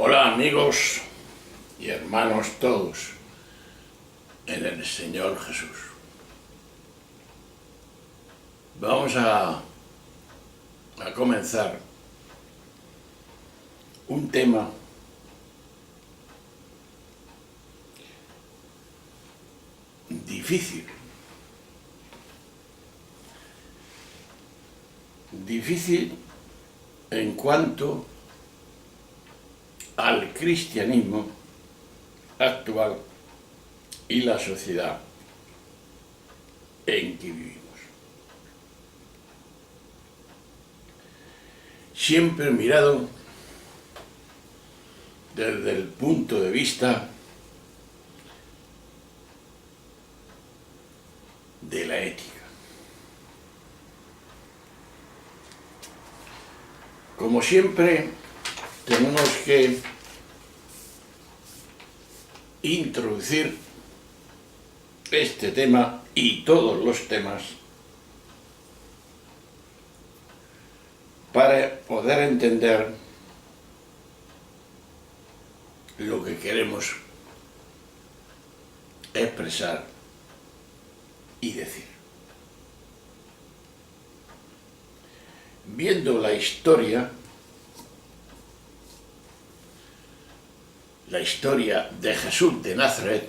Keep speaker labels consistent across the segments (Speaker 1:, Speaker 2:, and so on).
Speaker 1: Hola amigos y hermanos todos en el Señor Jesús. Vamos a comenzar un tema difícil en cuanto al cristianismo actual y la sociedad en que vivimos. Siempre mirado desde el punto de vista de la ética. Como siempre, tenemos que introducir este tema y todos los temas para poder entender lo que queremos expresar y decir. Viendo la historia de Jesús de Nazaret,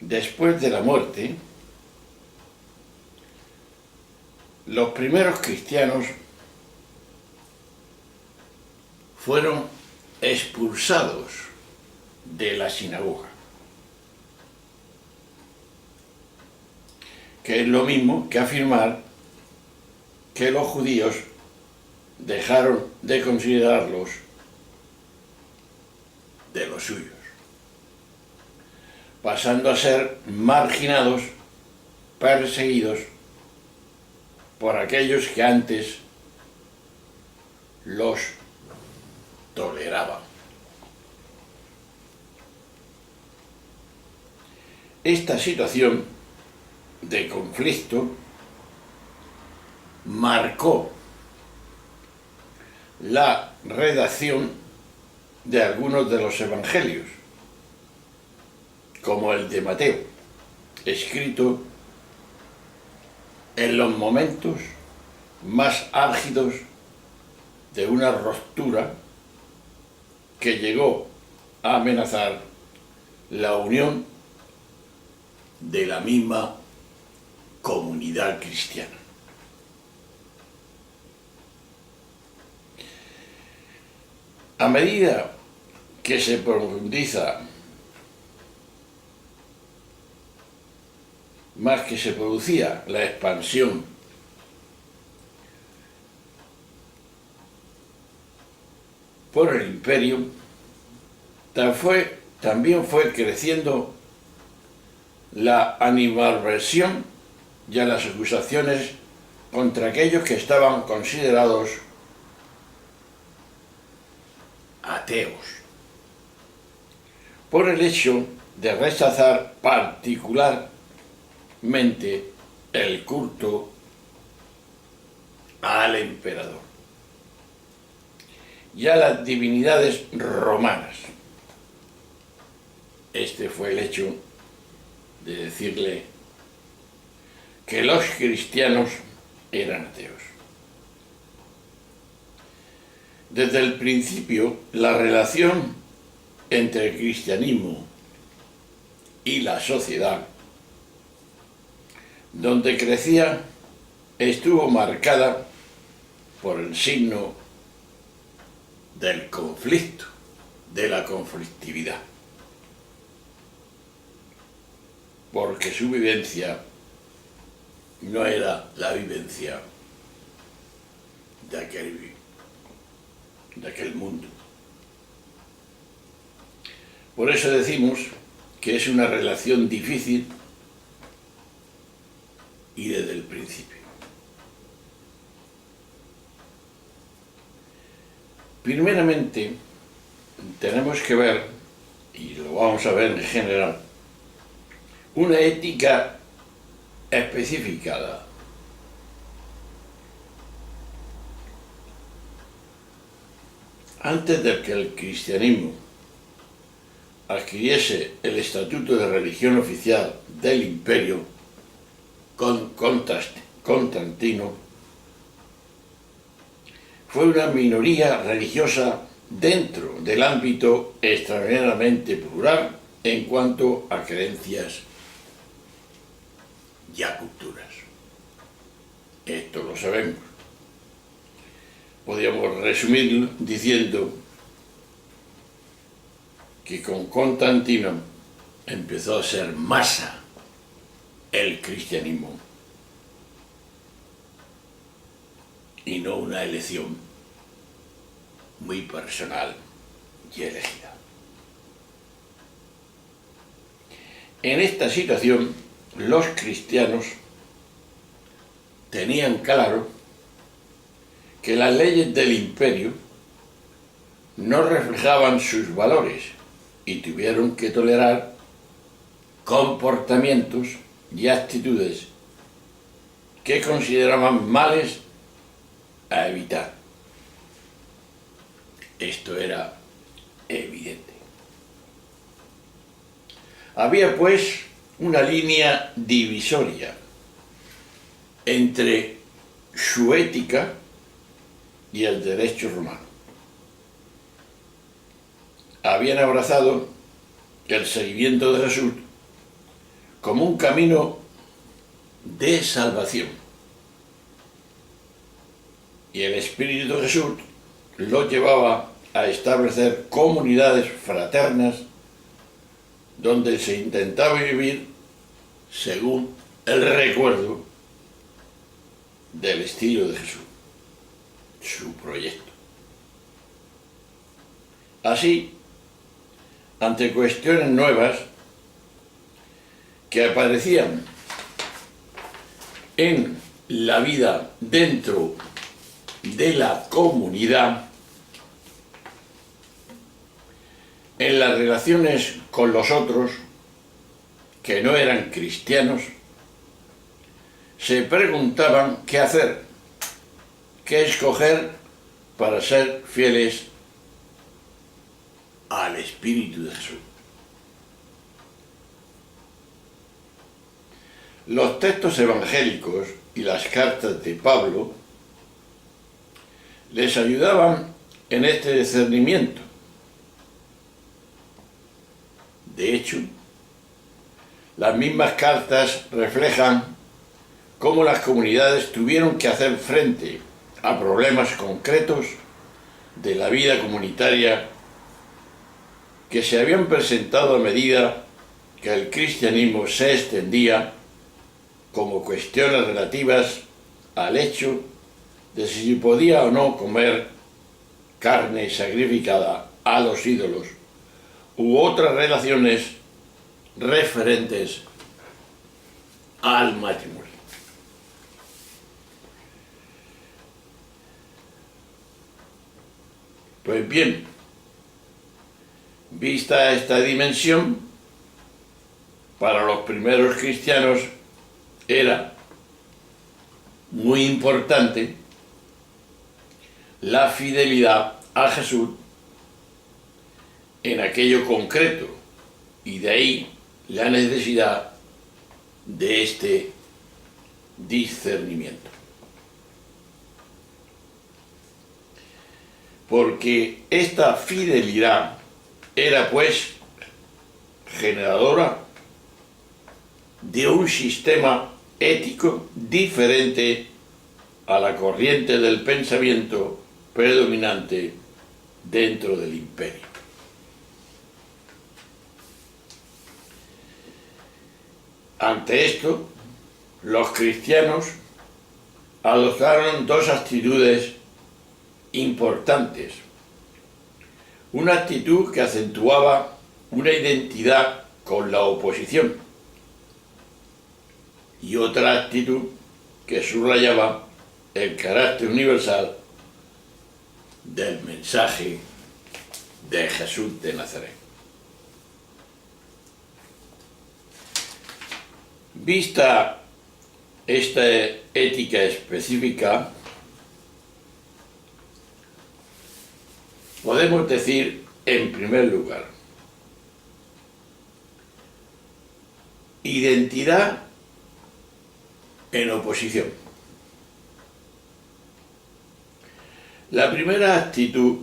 Speaker 1: después de la muerte, los primeros cristianos fueron expulsados de la sinagoga, que es lo mismo que afirmar que los judíos dejaron de considerarlos de los suyos, pasando a ser marginados, perseguidos por aquellos que antes los toleraban. Esta situación de conflicto marcó la redacción de algunos de los evangelios, como el de Mateo, escrito en los momentos más álgidos de una ruptura que llegó a amenazar la unión de la misma comunidad cristiana. A medida que se profundiza, más que se producía la expansión por el imperio, también fue creciendo la animadversión y a las acusaciones contra aquellos que estaban considerados ateos, por el hecho de rechazar particularmente el culto al emperador y a las divinidades romanas. Este fue el hecho de decirle que los cristianos eran ateos. Desde el principio, la relación entre el cristianismo y la sociedad, donde crecía, estuvo marcada por el signo del conflicto, de la conflictividad, porque su vivencia no era la vivencia de aquel de aquel mundo. Por eso decimos que es una relación difícil y desde el principio. Primeramente, tenemos que ver, y lo vamos a ver en general, una ética especificada. Antes de que el cristianismo adquiriese el estatuto de religión oficial del imperio con Constantino, fue una minoría religiosa dentro del ámbito extraordinariamente plural en cuanto a creencias y a culturas. Esto lo sabemos. Podríamos resumirlo diciendo que con Constantino empezó a ser masa el cristianismo y no una elección muy personal y elegida. En esta situación, los cristianos tenían claro que las leyes del imperio no reflejaban sus valores y tuvieron que tolerar comportamientos y actitudes que consideraban males a evitar. Esto era evidente. Había pues una línea divisoria entre su ética y el derecho romano. Habían abrazado el seguimiento de Jesús como un camino de salvación. Y el Espíritu de Jesús lo llevaba a establecer comunidades fraternas donde se intentaba vivir según el recuerdo del estilo de Jesús, su proyecto. Así, ante cuestiones nuevas que aparecían en la vida dentro de la comunidad, en las relaciones con los otros que no eran cristianos, se preguntaban qué hacer, qué escoger para ser fieles al Espíritu de Jesús. Los textos evangélicos y las cartas de Pablo les ayudaban en este discernimiento. De hecho, las mismas cartas reflejan cómo las comunidades tuvieron que hacer frente a problemas concretos de la vida comunitaria que se habían presentado a medida que el cristianismo se extendía, como cuestiones relativas al hecho de si podía o no comer carne sacrificada a los ídolos u otras relaciones referentes al matrimonio. Pues bien, vista esta dimensión, para los primeros cristianos era muy importante la fidelidad a Jesús en aquello concreto, y de ahí la necesidad de este discernimiento. Porque esta fidelidad era pues generadora de un sistema ético diferente a la corriente del pensamiento predominante dentro del imperio. Ante esto, los cristianos adoptaron dos actitudes importantes Una actitud que acentuaba una identidad con la oposición y otra actitud que subrayaba el carácter universal del mensaje de Jesús de Nazaret. Vista esta ética específica, podemos decir, en primer lugar, identidad en oposición. La primera actitud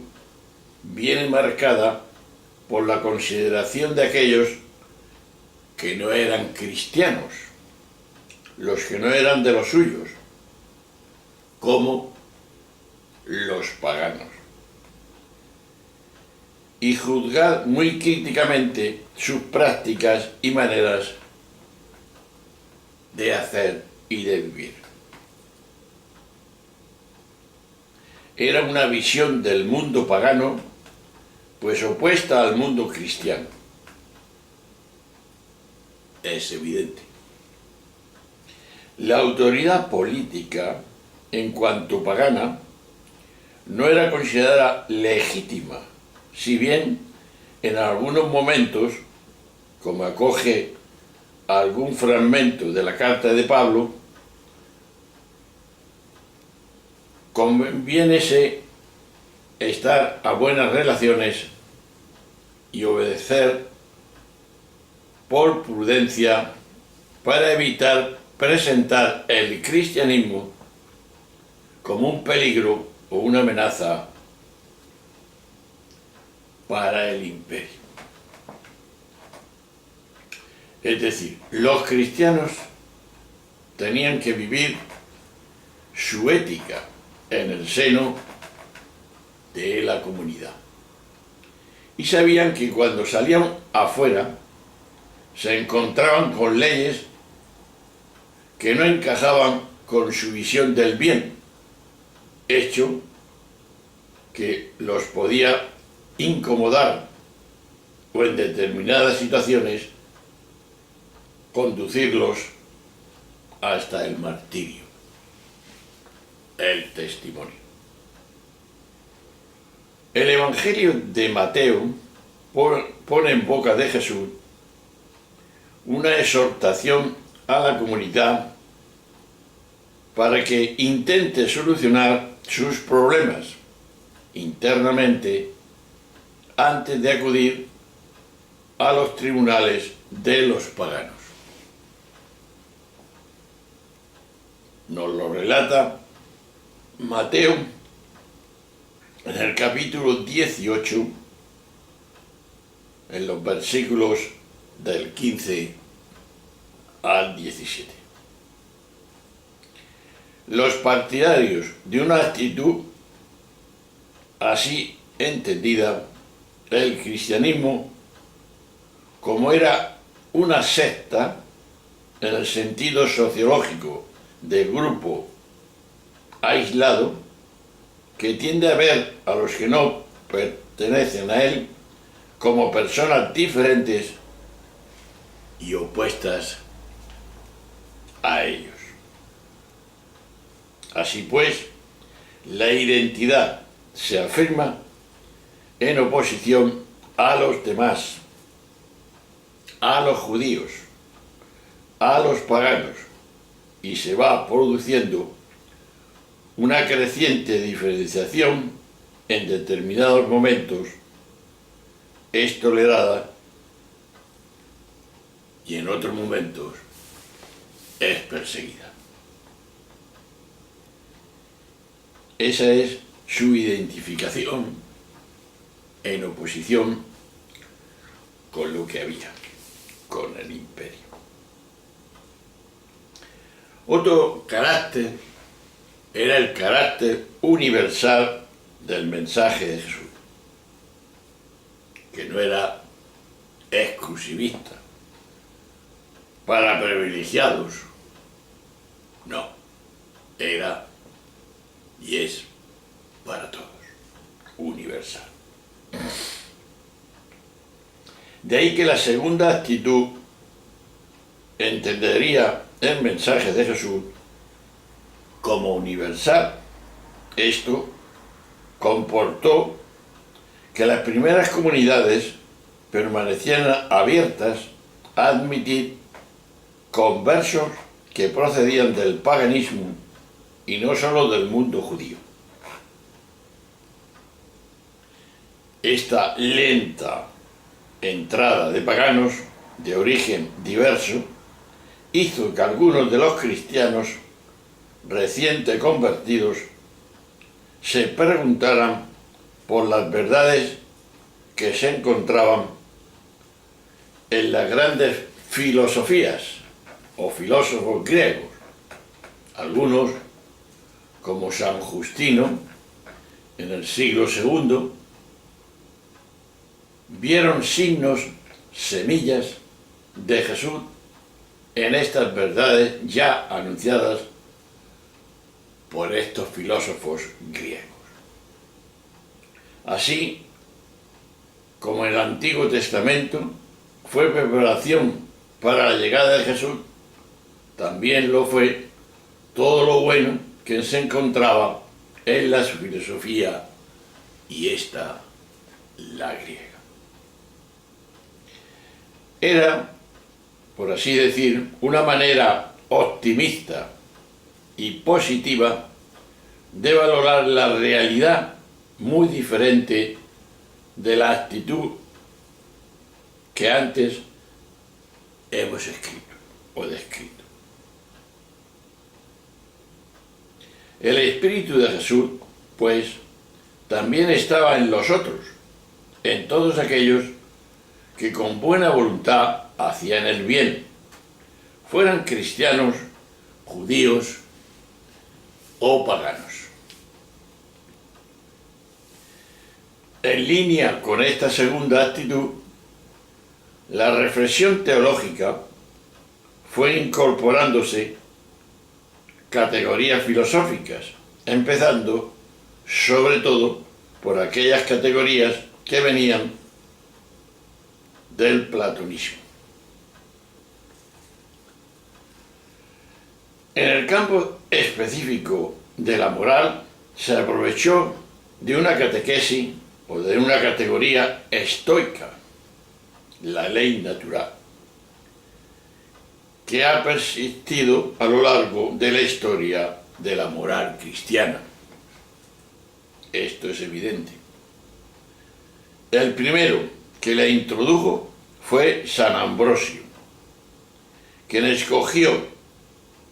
Speaker 1: viene marcada por la consideración de aquellos que no eran cristianos, los que no eran de los suyos, como los paganos, y juzgar muy críticamente sus prácticas y maneras de hacer y de vivir. Era una visión del mundo pagano, pues opuesta al mundo cristiano. Es evidente. La autoridad política, en cuanto pagana, no era considerada legítima, si bien en algunos momentos, como acoge algún fragmento de la carta de Pablo, conviénese estar a buenas relaciones y obedecer por prudencia para evitar presentar el cristianismo como un peligro o una amenaza para el imperio. Es decir, los cristianos tenían que vivir su ética en el seno de la comunidad. Y sabían que cuando salían afuera se encontraban con leyes que no encajaban con su visión del bien, hecho que los podía incomodar o en determinadas situaciones conducirlos hasta el martirio, el testimonio. El Evangelio de Mateo pone en boca de Jesús una exhortación a la comunidad para que intente solucionar sus problemas internamente antes de acudir a los tribunales de los paganos. Nos lo relata Mateo en el capítulo 18, en los versículos del 15 al 17. Los partidarios de una actitud así entendida, el cristianismo, como era una secta en el sentido sociológico de grupo aislado, que tiende a ver a los que no pertenecen a él como personas diferentes y opuestas a ellos. Así pues, la identidad se afirma en oposición a los demás, a los judíos, a los paganos, y se va produciendo una creciente diferenciación en determinados momentos, es tolerada y en otros momentos es perseguida. Esa es su identificación en oposición con lo que había, con el imperio. Otro carácter era el carácter universal del mensaje de Jesús, que no era exclusivista, para privilegiados, no, era y es para todos, universal. De ahí que la segunda actitud entendería el mensaje de Jesús como universal. Esto comportó que las primeras comunidades permanecieran abiertas a admitir conversos que procedían del paganismo y no solo del mundo judío. Esta lenta entrada de paganos de origen diverso hizo que algunos de los cristianos recién convertidos se preguntaran por las verdades que se encontraban en las grandes filosofías o filósofos griegos. Algunos, como San Justino, en el siglo II, vieron signos, semillas de Jesús en estas verdades ya anunciadas por estos filósofos griegos. Así como el Antiguo Testamento fue preparación para la llegada de Jesús, también lo fue todo lo bueno que se encontraba en la filosofía, y esta, la griega. Era, por así decir, una manera optimista y positiva de valorar la realidad, muy diferente de la actitud que antes hemos escrito o descrito. El Espíritu de Jesús, pues, también estaba en los otros, en todos aquellos que con buena voluntad hacían el bien, fueran cristianos, judíos o paganos. En línea con esta segunda actitud, la reflexión teológica fue incorporándose categorías filosóficas, empezando sobre todo por aquellas categorías que venían del platonismo. En el campo específico de la moral se aprovechó de una catequesis o de una categoría estoica, la ley natural, que ha persistido a lo largo de la historia de la moral cristiana. Esto es evidente. El primero que la introdujo fue San Ambrosio, quien escogió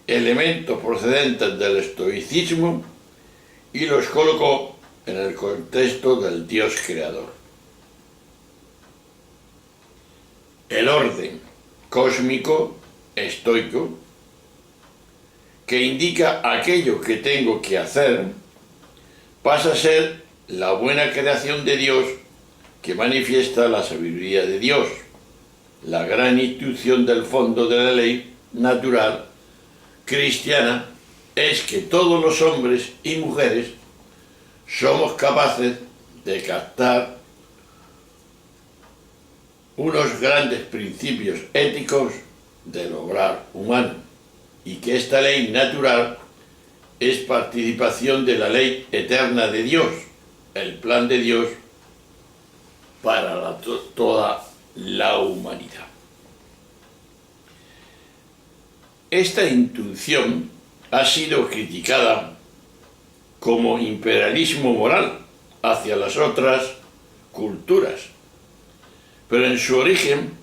Speaker 1: elementos procedentes del estoicismo y los colocó en el contexto del Dios creador. El orden cósmico estoico, que indica aquello que tengo que hacer, pasa a ser la buena creación de Dios que manifiesta la sabiduría de Dios, la gran intuición del fondo de la ley natural cristiana es que todos los hombres y mujeres somos capaces de captar unos grandes principios éticos del obrar humano, y que esta ley natural es participación de la ley eterna de Dios, el plan de Dios para toda la humanidad. Esta intuición ha sido criticada como imperialismo moral hacia las otras culturas, pero en su origen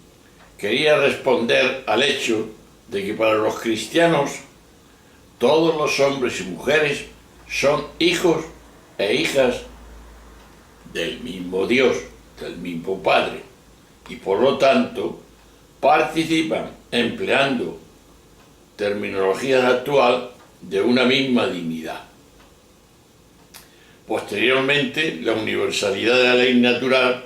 Speaker 1: quería responder al hecho de que para los cristianos todos los hombres y mujeres son hijos e hijas del mismo Dios, del mismo Padre, y por lo tanto participan, empleando terminología actual, de una misma dignidad. Posteriormente, la universalidad de la ley natural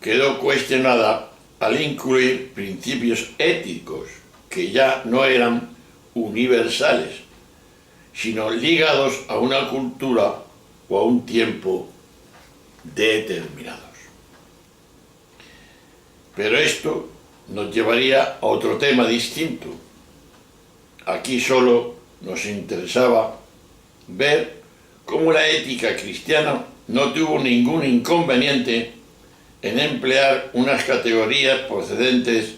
Speaker 1: quedó cuestionada al incluir principios éticos que ya no eran universales, sino ligados a una cultura o a un tiempo determinados. Pero esto nos llevaría a otro tema distinto. Aquí solo nos interesaba ver cómo la ética cristiana no tuvo ningún inconveniente en emplear unas categorías procedentes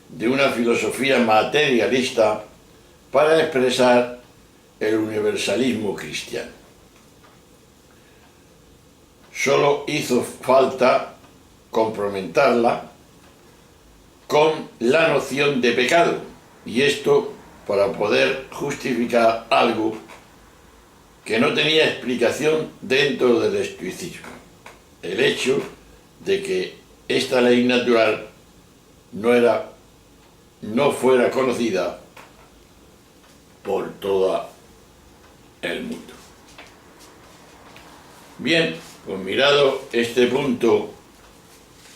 Speaker 1: de una filosofía materialista para expresar el universalismo cristiano. Solo hizo falta complementarla con la noción de pecado, y esto para poder justificar algo que no tenía explicación dentro del estoicismo: el hecho de que esta ley natural no fuera conocida por todo el mundo. Bien, pues mirado este punto,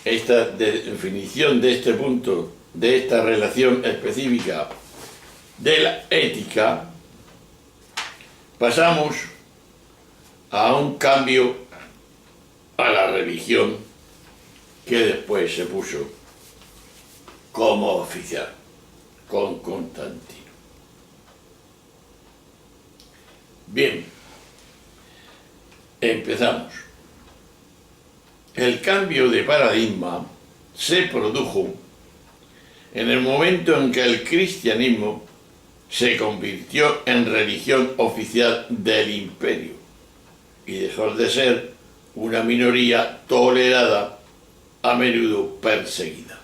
Speaker 1: esta definición de este punto, de esta relación específica de la ética, pasamos a un cambio a la religión que después se puso como oficial con Constantino. Bien, empezamos. El cambio de paradigma se produjo en el momento en que el cristianismo se convirtió en religión oficial del imperio y dejó de ser una minoría tolerada, a menudo perseguida.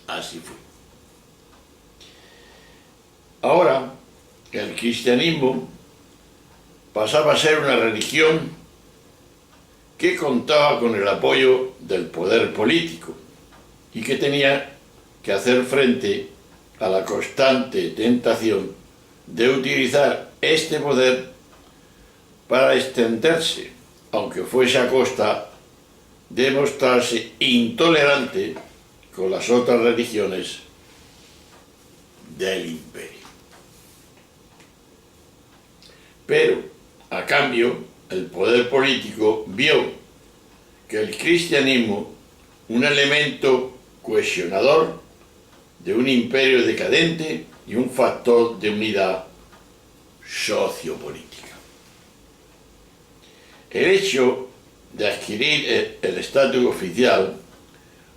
Speaker 1: Así fue. Ahora, el cristianismo pasaba a ser una religión que contaba con el apoyo del poder político y que tenía que hacer frente a la constante tentación de utilizar este poder para extenderse, aunque fuese a costa de mostrarse intolerante con las otras religiones del imperio. Pero, a cambio, el poder político vio que el cristianismo, un elemento cohesionador de un imperio decadente y un factor de unidad sociopolítica. El hecho de adquirir el estatus oficial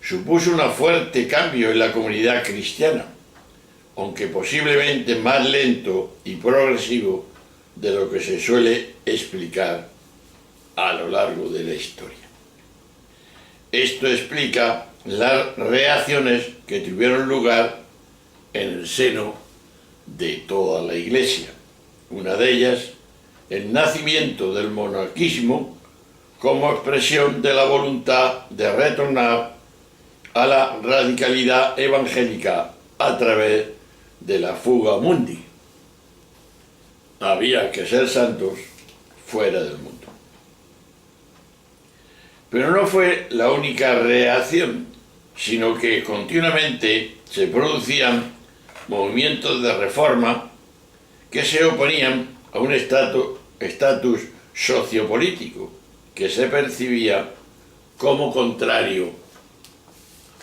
Speaker 1: supuso un fuerte cambio en la comunidad cristiana, aunque posiblemente más lento y progresivo de lo que se suele explicar a lo largo de la historia. Esto explica las reacciones que tuvieron lugar en el seno de toda la Iglesia. Una de ellas, el nacimiento del monarquismo como expresión de la voluntad de retornar a la radicalidad evangélica a través de la fuga mundi. Había que ser santos fuera del mundo. Pero no fue la única reacción, sino que continuamente se producían movimientos de reforma que se oponían a un estatus sociopolítico que se percibía como contrario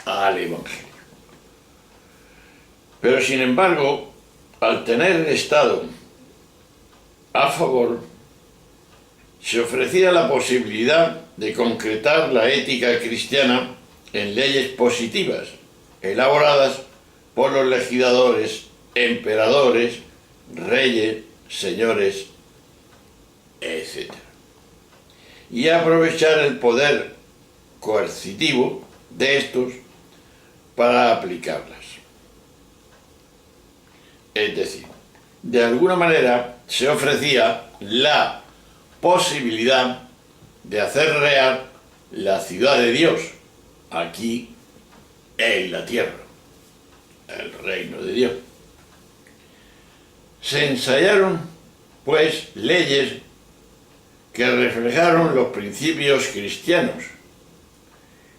Speaker 1: al Evangelio. Pero sin embargo, al tener el Estado a favor, se ofrecía la posibilidad de concretar la ética cristiana en leyes positivas, elaboradas por los legisladores, emperadores, reyes, señores, etc. Y aprovechar el poder coercitivo de estos para aplicarlas. Es decir, de alguna manera se ofrecía la posibilidad de hacer real la ciudad de Dios aquí en la tierra, el reino de Dios. Se ensayaron, pues, leyes que reflejaron los principios cristianos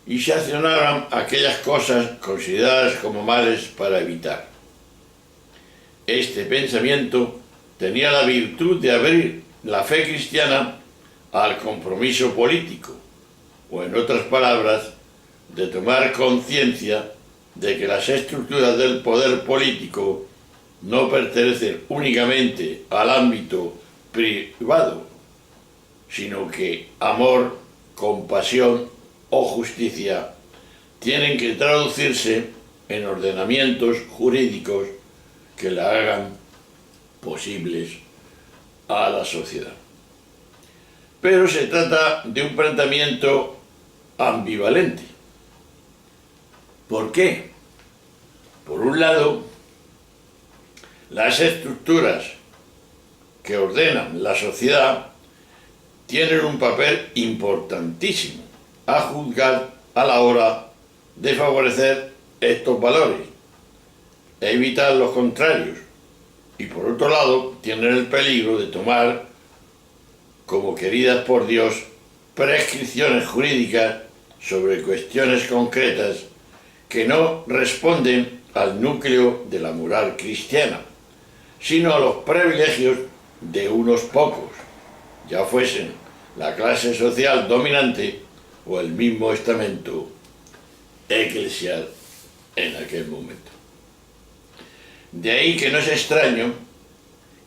Speaker 1: y se accionaron aquellas cosas consideradas como males para evitar. Este pensamiento tenía la virtud de abrir la fe cristiana al compromiso político, o en otras palabras, de tomar conciencia de que las estructuras del poder político no pertenecen únicamente al ámbito privado, sino que amor, compasión o justicia tienen que traducirse en ordenamientos jurídicos que la hagan posibles a la sociedad. Pero se trata de un planteamiento ambivalente. ¿Por qué? Por un lado, las estructuras que ordenan la sociedad tienen un papel importantísimo a juzgar a la hora de favorecer estos valores e evitar los contrarios, y por otro lado tienen el peligro de tomar como queridas por Dios prescripciones jurídicas sobre cuestiones concretas que no responden al núcleo de la moral cristiana, sino a los privilegios de unos pocos, ya fuesen la clase social dominante o el mismo estamento eclesial en aquel momento. De ahí que no es extraño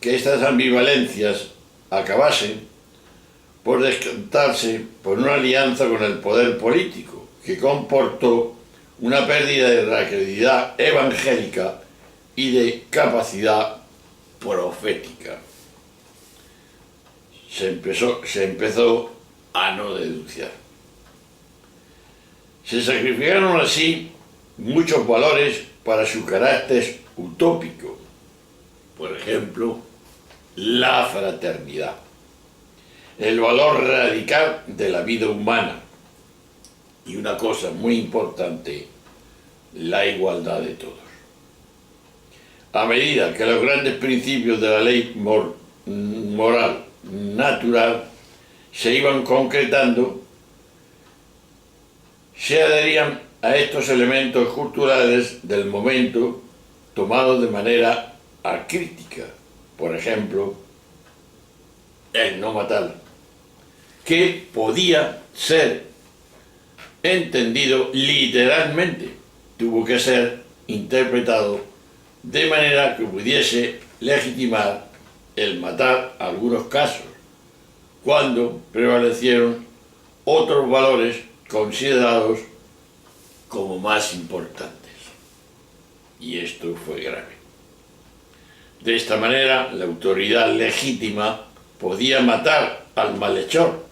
Speaker 1: que estas ambivalencias acabasen por descartarse por una alianza con el poder político, que comportó una pérdida de la credibilidad evangélica y de capacidad profética. Se empezó a no denunciar. Se sacrificaron así muchos valores para su carácter utópico. Por ejemplo, la fraternidad, el valor radical de la vida humana y una cosa muy importante, la igualdad de todos. A medida que los grandes principios de la ley moral natural se iban concretando, se adherían a estos elementos culturales del momento tomados de manera acrítica. Por ejemplo, el no matar, que podía ser entendido literalmente, tuvo que ser interpretado de manera que pudiese legitimar el matar algunos casos, cuando prevalecieron otros valores considerados como más importantes. Y esto fue grave. De esta manera, la autoridad legítima podía matar al malhechor,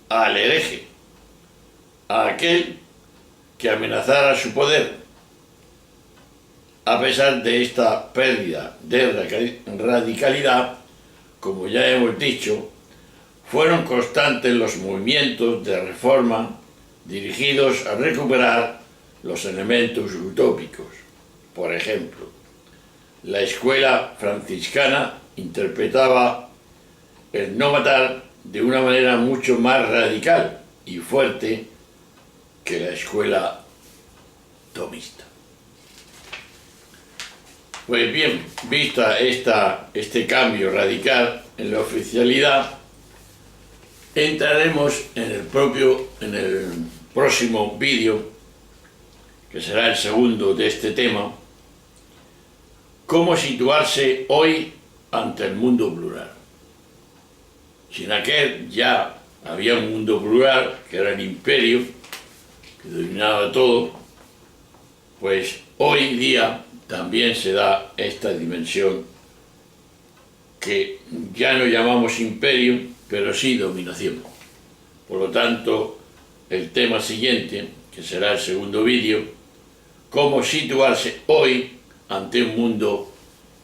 Speaker 1: al hereje, a aquel que amenazara su poder. A pesar de esta pérdida de radicalidad, como ya hemos dicho, fueron constantes los movimientos de reforma dirigidos a recuperar los elementos utópicos. Por ejemplo, la escuela franciscana interpretaba el no matar de una manera mucho más radical y fuerte que la escuela tomista. Pues bien, vista este cambio radical en la oficialidad, entraremos en el próximo vídeo, que será el segundo de este tema, cómo situarse hoy ante el mundo plural. Si en aquel ya había un mundo plural, que era el imperio, que dominaba todo, pues hoy día también se da esta dimensión que ya no llamamos imperio, pero sí dominación. Por lo tanto, el tema siguiente, que será el segundo vídeo, cómo situarse hoy ante un mundo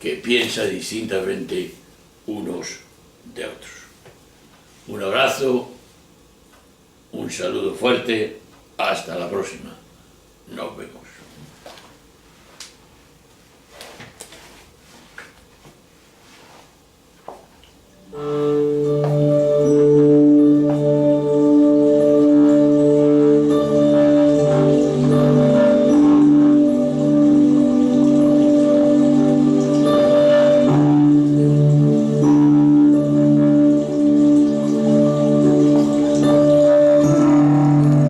Speaker 1: que piensa distintamente unos de otros. Un abrazo, un saludo fuerte, hasta la próxima. Nos vemos.